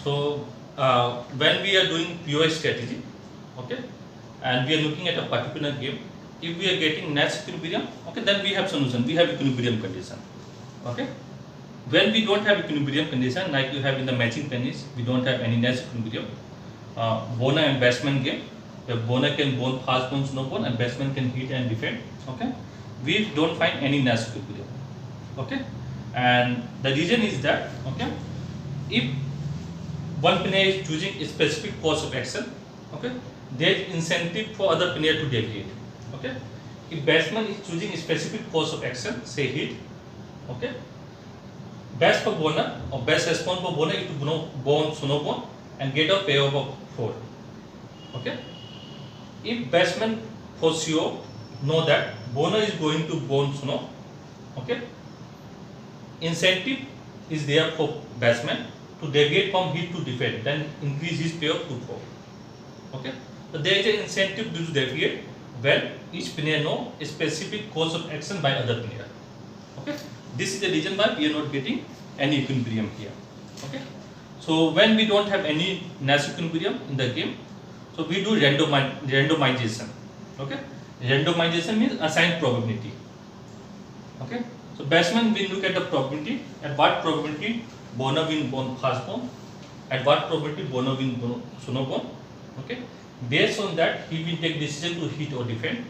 So when we are doing POI strategy, okay, and we are looking at a particular game, if we are getting Nash equilibrium, okay, then we have solution. We have equilibrium condition. Okay. When we don't have equilibrium condition, like you have in the matching tennis, we don't have any Nash equilibrium. Bowler and batsman game, the bowler can bowl fast bowl, slow bowl, and batsman can hit and defend. Okay, we don't find any Nash equilibrium. Okay, and the reason is that, okay, if one player is choosing a specific course of action, okay, there is incentive for other player to deviate. Okay, if batsman is choosing a specific course of action, say hit, okay, best for bowler or best response for bowler is to bowl slow ball and get a payoff of 4. Okay, if batsman for sure know that bowler is going to bowl slow, okay, incentive is there for batsman to deviate from hit to defend, then increase his payoff to 4. Okay, so there is an incentive to deviate when each player know a specific course of action by other player. Okay, this is the reason why we are not getting any equilibrium here. Okay, so when we don't have any Nash equilibrium in the game, so we do randomization. Okay, randomization means assign probability. Okay, so batsman will look at the probability, at what probability bowler will bowl fast ball, at what probability bowler will bowl slow ball. Okay, based on that he will take decision to hit or defend.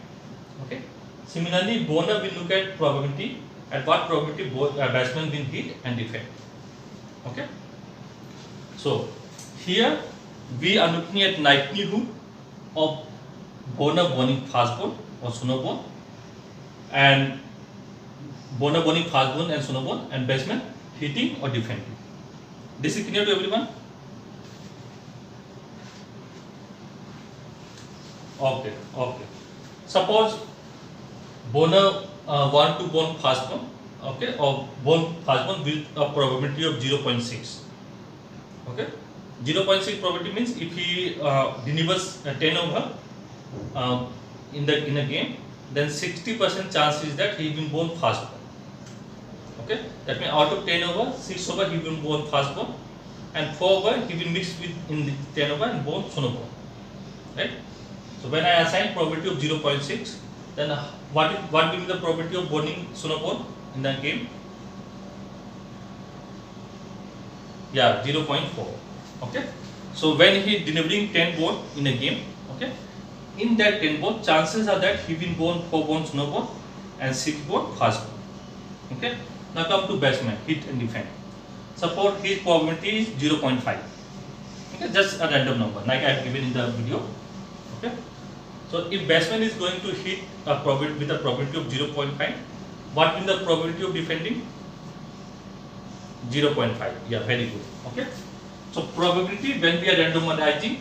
Okay, similarly bowler will look at probability, at what probability batsman will hit and defend. Okay, so here we are looking at likelihood of bowler bowling fast ball or slow ball, and bowler bowling fast ball and slow ball, and batsman hitting or defending. This is clear to everyone? Okay, okay. Suppose bowler want to bowl fast ball, okay, or bowl fast ball with a probability of 0.6. Okay, 0.6 probability means if he delivers 10 over in a game, then 60% chance is that he will bowl fast ball. Okay, that means out of 10 over, 6 over he will bowl fast ball, and 4 over he will mix with in the 10 over and bowl slow ball. Right? So when I assign probability of 0.6, then what will be the probability of bowling slow ball in that game? Yeah, 0.4. Okay. So when he delivering 10 ball in a game, okay, in that 10 ball, chances are that he will bowl 4 ball slow ball and 6 ball fast ball. Okay. Now come to batsman, hit and defend. Suppose his probability is 0.5. Okay, just a random number like I have given in the video. Okay. So if batsman is going to hit a probability with a probability of 0.5, what will the probability of defending? 0.5. Yeah, very good. Okay. So probability when we are randomizing,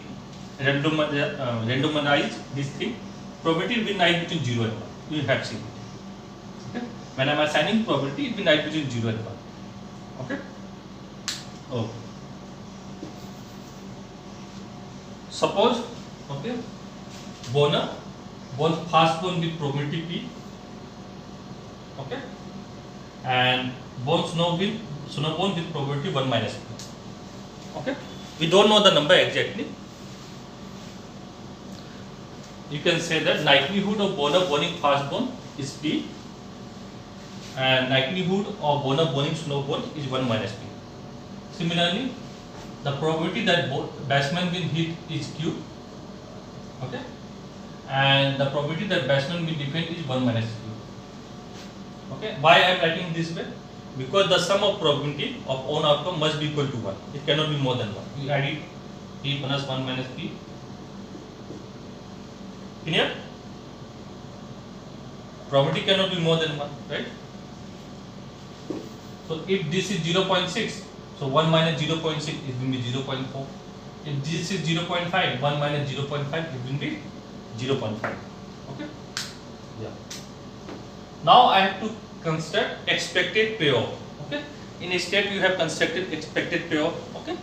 randomize this thing, probability will lie between 0 and 1. You have seen it. Okay. When I am assigning probability, it will lie between 0 and 1. Okay. Oh. Suppose, okay, bowler bowl fast ball with probability P, okay, and bowl slow ball with probability 1 minus P. Okay, we don't know the number exactly. You can say that likelihood of bowler bowling fast ball is P, and likelihood of bowler bowling slow ball is 1 minus P. Similarly, the probability that batsman will hit is Q, okay, and the probability that batsman will defend is 1 minus Q. Okay, why I am writing this way? Because the sum of probability of own outcome must be equal to 1. It cannot be more than 1. We add it, P plus 1 minus P. Clear? Probability cannot be more than 1, right? So if this is 0.6, so 1 minus 0.6, it will be 0.4. If this is 0.5, 1 minus 0.5, it will be 0.5. Okay? Yeah. Now I have to construct expected payoff. Okay? In a step you have constructed expected payoff. Okay?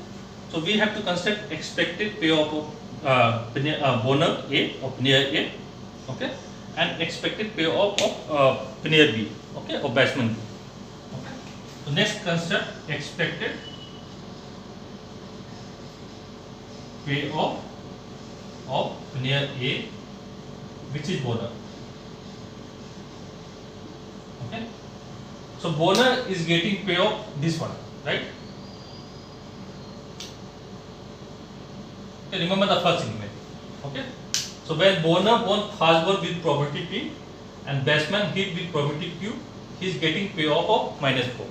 So we have to construct expected payoff of bowler A or player A. Okay? And expected payoff of player B. Okay? Or batsman B. Okay? So next construct expected payoff of player A, which is bowler. Okay. So bowler is getting payoff this one, right? Okay, remember the first segment. Okay. So when bowler won fast ball with probability P and batsman hit with probability Q, he is getting payoff of -4.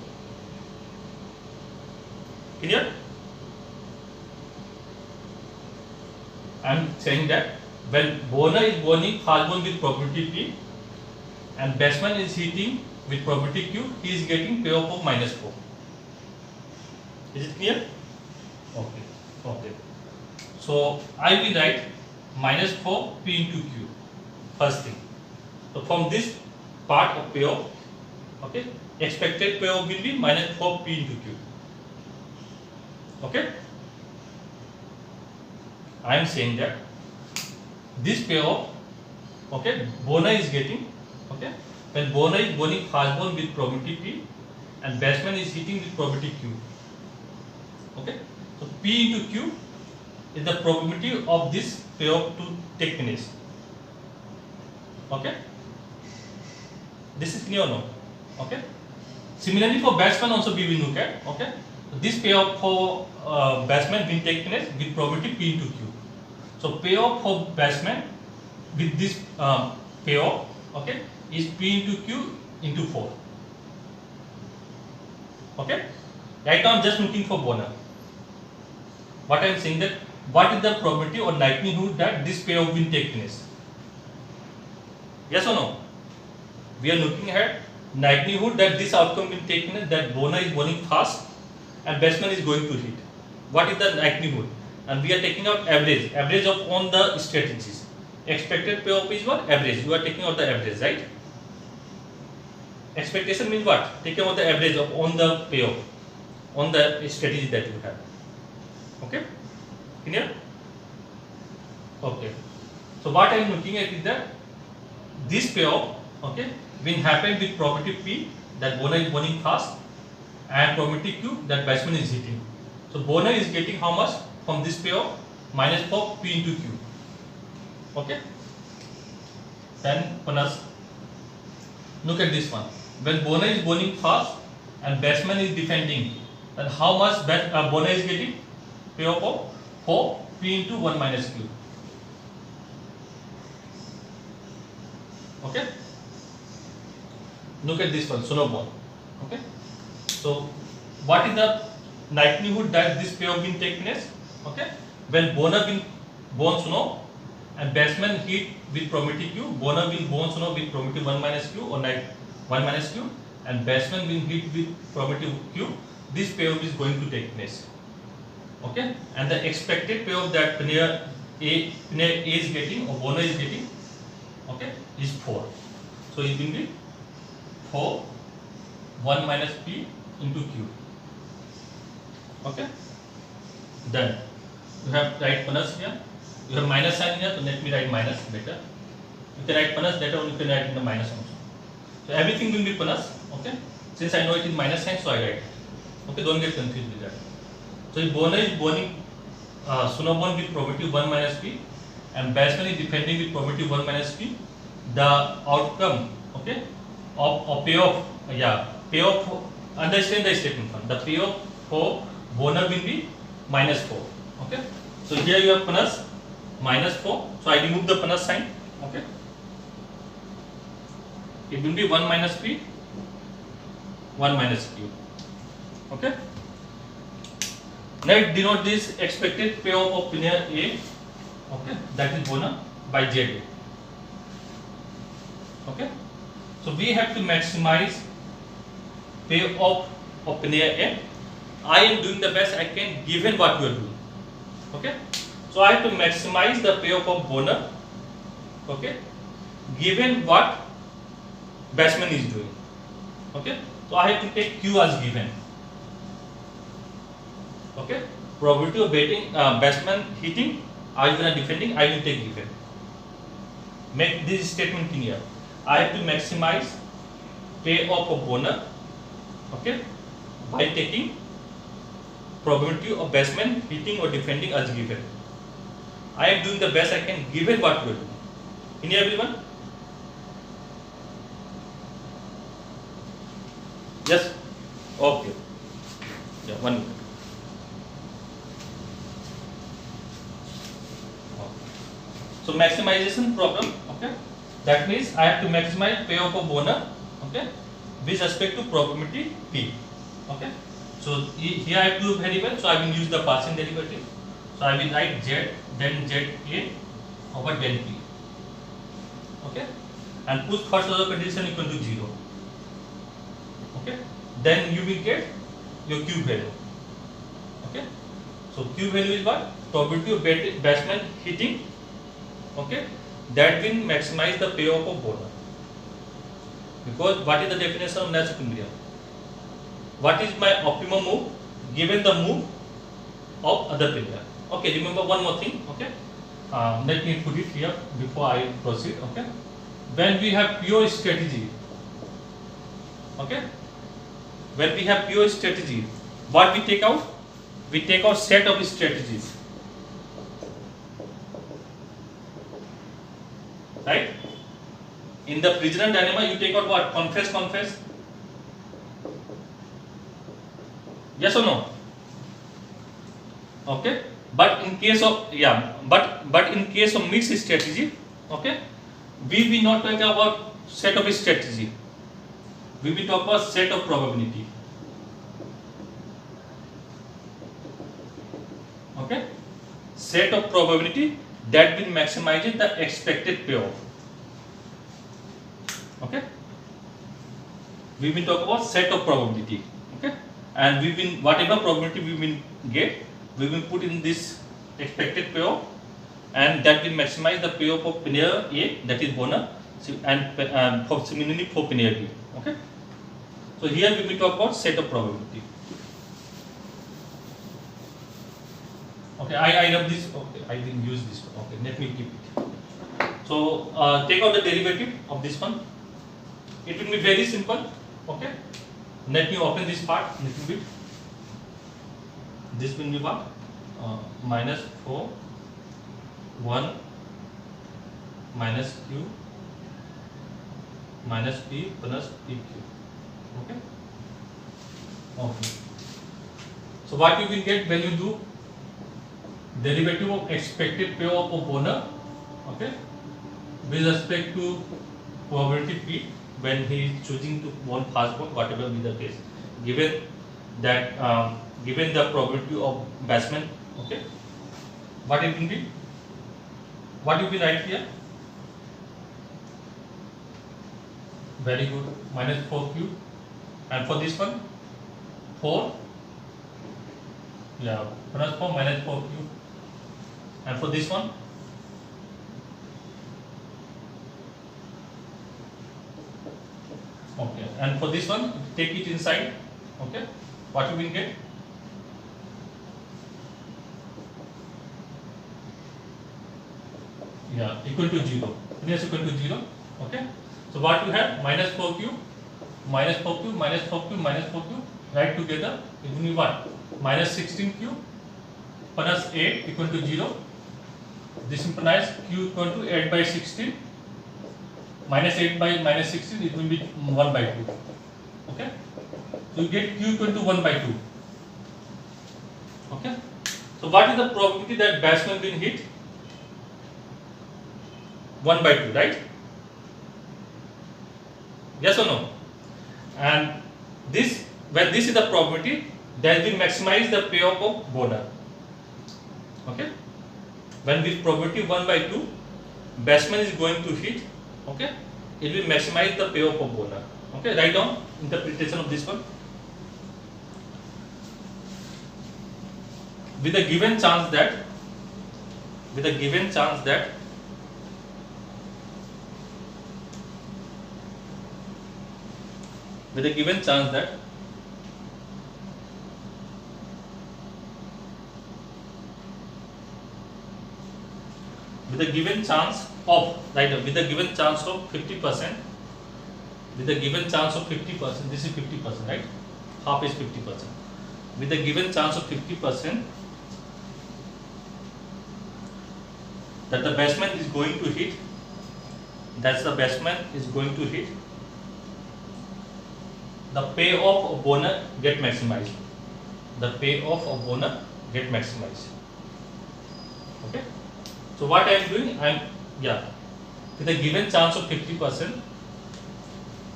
Clear? I am saying that when bowler is bowling fast ball with probability P and batsman is hitting with probability Q, he is getting payoff of -4. Is it clear? Okay. Okay. So I will write -4 P into Q first thing. So from this part of payoff, okay, expected payoff will be -4 P into Q. Okay. I am saying that this payoff, okay, bowler is getting, okay, when bowler is bowling fast ball with probability P and batsman is hitting with probability Q. Okay, so P into Q is the probability of this payoff to take place. Okay, this is clear or no? Okay. Similarly for batsman also we will look at. Okay, this payoff for batsman will take place with probability P into Q. So payoff for batsman with this payoff, okay, is P into Q into 4. Okay. Right now I am just looking for bowler. What I am saying that what is the probability or likelihood that this payoff will take place? Yes or no? We are looking at likelihood that this outcome will take place, that bowler is bowling fast and batsman is going to hit. What is the likelihood? And we are taking out average of on the strategies. Expected payoff is what? Average. You are taking out the average, right? Expectation means what? Taking out the average of on the payoff, on the strategy that you have. Okay? Clear? Okay. So what I am looking at is that this payoff, okay, will happen with probability P, that bowler is bowling fast, and probability Q, that batsman is hitting. So bowler is getting how much from this payoff? -4 P into Q. Okay. Then plus, look at this one. When bowler is bowling fast and batsman is defending, then how much bowler is getting? Payoff of 4 P into 1 minus Q. Okay. Look at this one, slow ball. Okay. So what is the likelihood that this payoff will take place? Okay. When bowler will bowl slow and batsman hit with probability Q, bowler will bowl slow with probability 1 minus Q or 1 minus Q, and batsman will hit with probability Q, this payoff is going to take place. Okay. And the expected payoff that player A is getting or bowler is getting, okay, is 4. So it will be 4 1 minus P into Q. Okay. Done. You have write plus here. You have minus sign here, so let me write minus better. You can write plus, later on you can write in the minus also. So everything will be plus. Okay. Since I know it is minus sign, so I write it. Okay. Don't get confused with that. So if bowler is bowling slow ball with probability 1 minus P and batsman is defending with probability 1 minus P, the outcome, okay, of payoff, payoff, understand the statement one. The payoff for bowler will be -4. Okay. So here you have plus -4. So I remove the plus sign. Okay. It will be 1 minus P, 1 minus Q. Okay. Now denote this expected payoff of player A. Okay. That is bowler by Z. Okay. So we have to maximize payoff of player A. I am doing the best I can given what you are doing. Okay. So I have to maximize the payoff of bowler. Okay. Given what batsman is doing. Okay. So I have to take Q as given. Okay. Probability of batting batsman hitting, I will defending, I will take given. Make this statement clear. I have to maximize payoff of bowler, okay, by taking probability of batsman hitting or defending as given. I am doing the best I can given what we are doing. In everyone? Yes? Okay. Yeah, 1 minute. So maximization problem, okay? That means I have to maximize payoff of owner, okay, with respect to probability P, okay? So here I have two variables, so I will use the Paschen derivative. So I will write Z, then ZA over then P, okay? And put first order condition equal to 0, okay? Then you will get your Q value, okay? So Q value is what? Probability of batsman hitting, okay, that will maximize the payoff of bowler. Because what is the definition of natural equilibrium? What is my optimum move given the move of other player? Okay, remember one more thing, okay? Let me put it here before I proceed, okay? When we have pure strategy, okay? When we have pure strategy, what we take out? We take out set of strategies. Right? In the prisoner dilemma, you take out what? Confess. Yes or no? Okay. But in case of but in case of mixed strategy, okay, we will not talk about set of strategy. We will talk about set of probability. Okay. Set of probability that will maximize the expected payoff. Okay. We will talk about set of probability. Okay. And we will whatever probability we will get, we will put in this expected payoff, and that will maximize the payoff of player A, that is bonus, and similarly for player B. Okay. So here we will talk about set of probability. Okay, I love this. Okay, I will use this one. Okay, let me keep it. So take out the derivative of this one. It will be very simple. Okay. Let me open this part a little bit. This will be what? Minus 4, 1, minus Q, minus P plus PQ. Okay. Okay. So what you will get when you do derivative of expected payoff of owner, okay, with respect to probability P when he is choosing to one fast ball, whatever be the case, given that given the probability of batsman, okay, what it will be? What you will write here? Very good. Minus 4Q, and for this one 4, yeah, plus 4 minus 4Q. And for this one, okay, and for this one, take it inside, okay, what you will get? Yeah, equal to 0, yes, equal to 0, okay. So what you have? Minus 4Q, minus 4Q, minus 4Q, minus 4Q, right together, it will be what? Minus 16Q plus 8 equal to 0. This implies Q equal to 8 by 16, minus 8 by minus 16, it will be 1 by 2. Okay. So you get Q equal to 1 by 2. Okay. So what is the probability that batsman will hit? 1 by 2, right? Yes or no? And this, when this is the probability, that will maximize the payoff of bowler. Okay. When with probability 1 by 2, batsman is going to hit, okay, it will maximize the payoff of bowler. Okay, write down interpretation of this one. With a given chance that, with a given chance that with a given chance that with a given chance of, right, with a given chance of 50%, with a given chance of 50%, this is 50%, right? Half is 50%. With a given chance of 50%, that the batsman is going to hit, that's the batsman is going to hit, the payoff of bowler get maximized. The payoff of bowler get maximized. Okay. So what I am doing, with a given chance of 50%,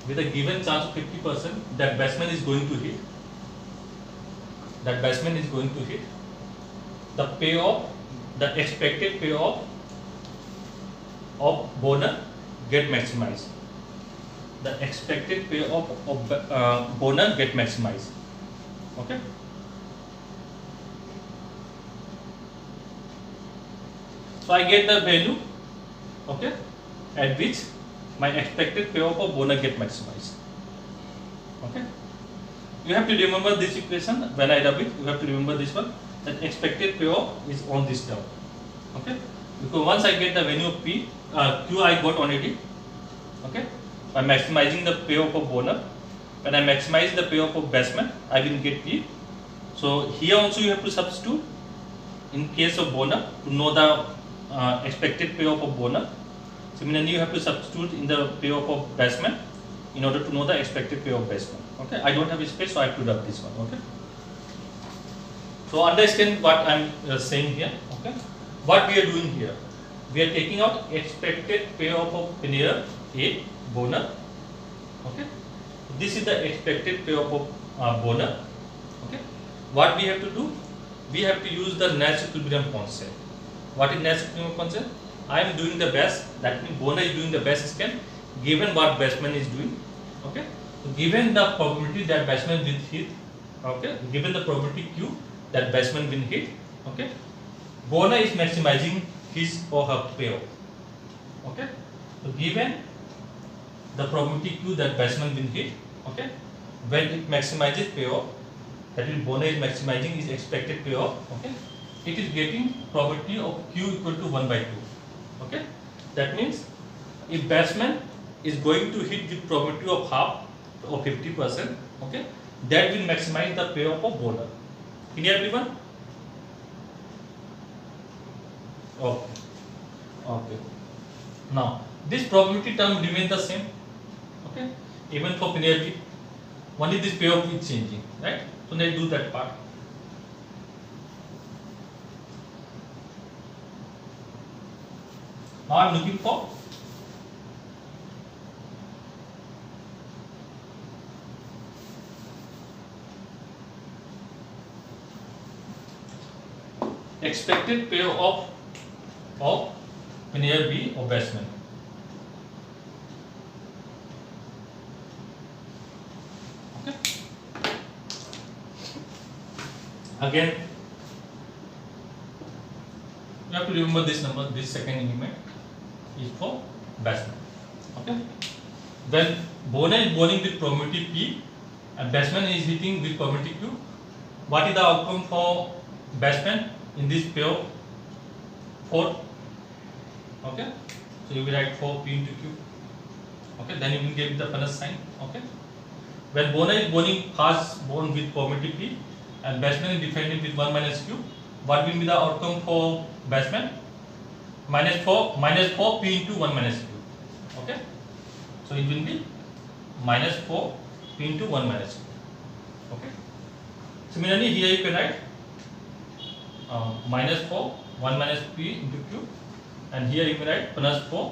with a given chance of 50%, that batsman is going to hit. That batsman is going to hit. The payoff, the expected payoff of bowler get maximized. The expected payoff of bowler get maximized. Okay. So I get the value, okay, at which my expected payoff of bowler get maximized. Okay. You have to remember this equation when I rub it. You have to remember this one. That expected payoff is on this term. Okay. Because once I get the value of Q I got already. Okay. By maximizing the payoff of bowler, when I maximize the payoff of batsman, I will get P. So here also you have to substitute in case of bowler to know the expected payoff of bowler. Similarly, you have to substitute in the payoff of batsman in order to know the expected payoff of batsman. Okay, I don't have a space, so I have to rub this one. Okay. So understand what I am saying here. Okay. What we are doing here, we are taking out expected payoff of player A, bowler. Okay. This is the expected payoff of bowler. Okay. What we have to do, we have to use the Nash equilibrium concept. What is Nash equilibrium concept? I am doing the best. That means bowler is doing the best scan given what batsman is doing. Okay. So given the probability that batsman will hit. Okay. Given the probability Q that batsman will hit. Okay. Bowler is maximizing his or her payoff. Okay. So given the probability Q that batsman will hit. Okay. When it maximizes payoff, that means bowler is maximizing his expected payoff. Okay. It is getting probability of Q equal to 1 by 2. Okay. That means if batsman is going to hit with probability of half or 50%, okay, that will maximize the payoff of bowler. Clear everyone? Okay. Okay. Now this probability term remains the same. Okay. Even for player B, only this payoff is changing, right? So let's do that part. Now I am looking for expected payoff of player B or batsman. Okay. Again, you have to remember this number. This second element is for batsman. Okay. When bowler is bowling with probability P and batsman is hitting with probability Q, what is the outcome for batsman in this payoff? 4. Okay. So you will write 4 P into Q. Okay. Then you will get the plus sign. Okay. When bowler is bowling fast ball with probability P and batsman is defending with 1 minus Q, what will be the outcome for batsman? Minus 4 P into 1 minus Q. Okay. So it will be minus 4 P into 1 minus Q. Okay. Similarly, here you can write minus 4 1 minus P into Q, and here you can write plus 4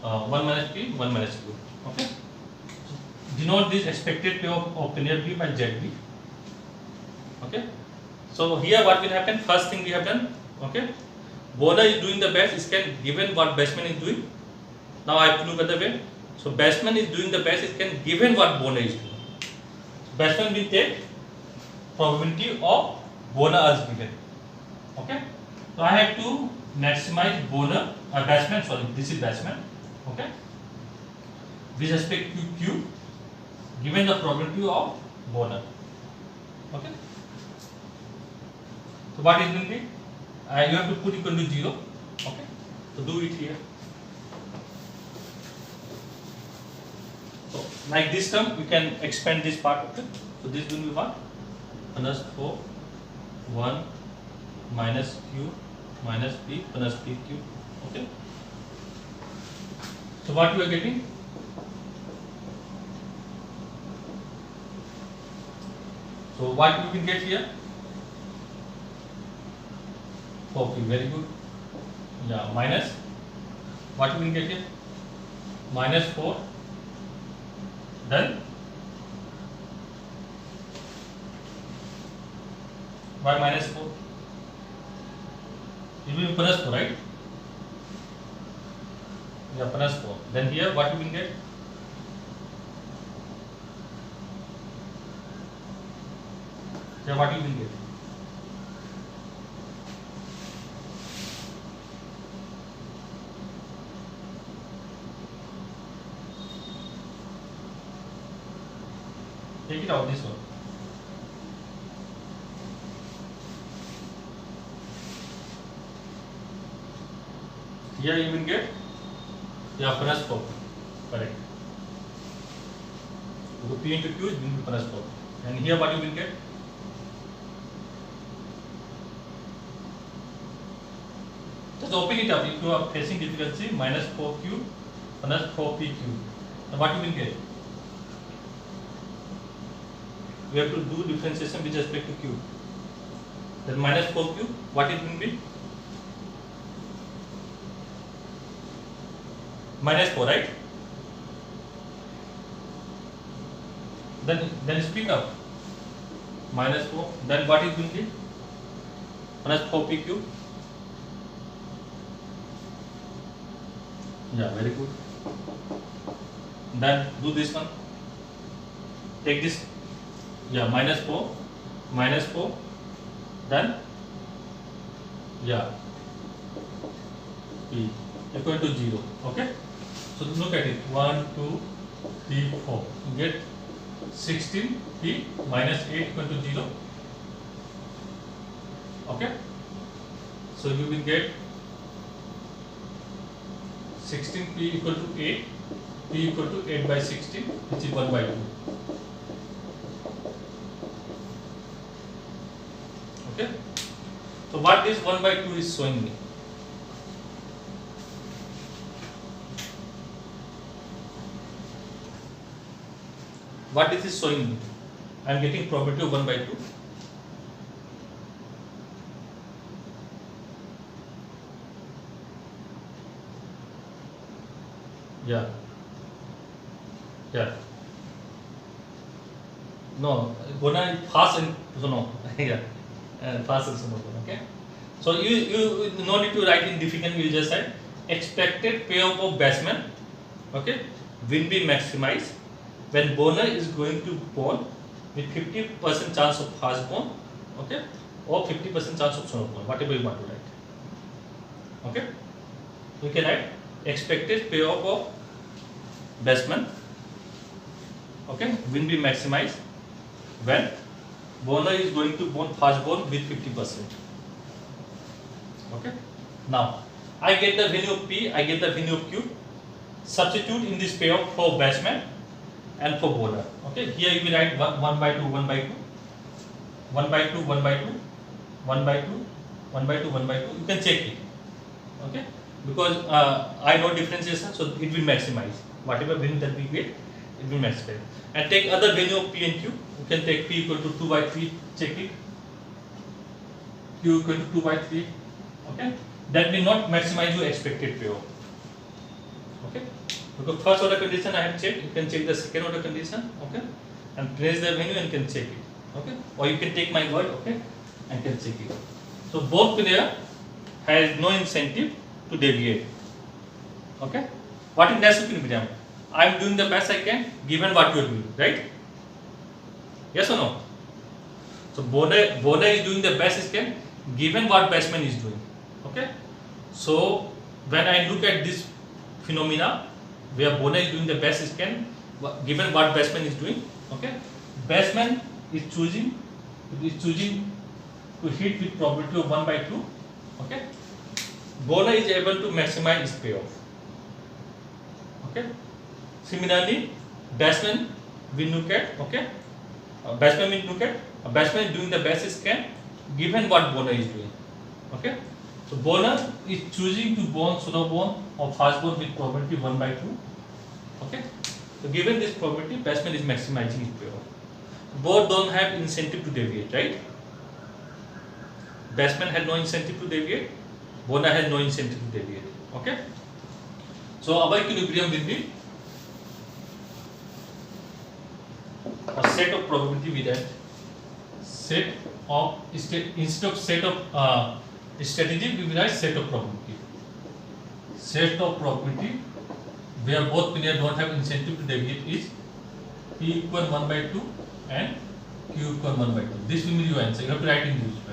1 minus P 1 minus Q. Okay. So denote this expected payoff of player B by ZB. Okay. So here what will happen? First thing we have done. Okay. Bowler is doing the best scan given what batsman is doing. Now I have to look at the way. So batsman is doing the best scan given what bowler is doing. Batsman will take probability of bowler as given. Okay. So I have to maximize bowler batsman. Sorry, this is batsman. Okay. With respect to Q, given the probability of bowler. Okay. So what is going to be? You have to put equal to 0. Okay. So do it here. So like this term, we can expand this part. Okay. So this will be what? Plus 4 1 minus Q minus P plus PQ. Okay. So what you are getting? So what you will get here? 4p. Very good. Yeah. Minus. What you will get here? Minus 4. Then why minus 4? It will be plus 4, right? Yeah, plus 4. Then here what you will get? Here what you will get? Take it out, this one. Here you will get, yeah, plus 4. Correct. So P into Q is going to be plus 4. And here what you will get? Just open it up. If you are facing difficulty, minus 4Q plus 4PQ. Now what you will get? We have to do differentiation with respect to Q. Then minus 4Q, what it will be? Minus 4, right? Then speak up. Minus 4. Then what it will be? Minus 4PQ. Yeah, very good. Then do this one. Take this. Yeah, minus 4. Minus 4. Then yeah, P equal to 0. Okay. So look at it. 1, 2, 3, 4. You get 16 P minus 8 equal to 0. Okay. So you will get 16 P equal to 8. P equal to 8 by 16, which is 1 by 2. Okay. So what this 1 by 2 is showing me? What this is showing me? I am getting probability of 1 by 2. Yeah. Yeah. No, gonna fast and so no. Yeah. Fast and so no. Okay. So you no need to write in difficult. You just said expected payoff of batsman. Okay. Will be maximized when bowler is going to bowl with 50% chance of fast ball. Okay. Or 50% chance of slow ball. Whatever you want to write. Okay. You can write expected payoff of batsman, okay, will be maximized when bowler is going to bowl fast ball with 50%. Okay. Now I get the value of P, I get the value of Q. Substitute in this payoff for batsman and for bowler. Okay. Here you will write 1 by 2, 1 by 2, 1 by 2, 1 by 2, 1 by 2, 1 by 2, 1 by 2. You can check it. Okay. Because I know differentiation, so it will maximize. Whatever value that we get, it will maximize. And take other value of P and Q. You can take P equal to 2 by 3, check it. Q equal to 2 by 3. Okay. That will not maximize your expected payoff. Okay. Because first order condition I have checked, you can check the second order condition. Okay. And place the value and can check it. Okay. Or you can take my word, okay, and can check it. So both player has no incentive to deviate. Okay. What is Nash equilibrium? I am doing the best I can given what you are doing, right? Yes or no? So bowler is doing the best he can given what batsman is doing. Okay. So when I look at this phenomena where bowler is doing the best he can given what batsman is doing, okay, batsman is choosing to hit with probability of 1 by 2. Okay. Bowler is able to maximize his payoff. Okay. Similarly, batsman will look at, okay, batsman will look at, batsman is doing the best he can given what bowler is doing. Okay. So bowler is choosing to bowl slow ball or fast ball with probability 1/2. Okay. So given this probability, batsman is maximizing his payoff. Both don't have incentive to deviate, right? Batsman has no incentive to deviate. Bowler has no incentive to deviate. Okay. So our equilibrium will be a set of probability with that set of instead of set of strategy, we will write set of probability. Set of probability where both players don't have incentive to deviate is P equal 1/2 and Q equal 1/2. This will be your answer. You have to write in this way.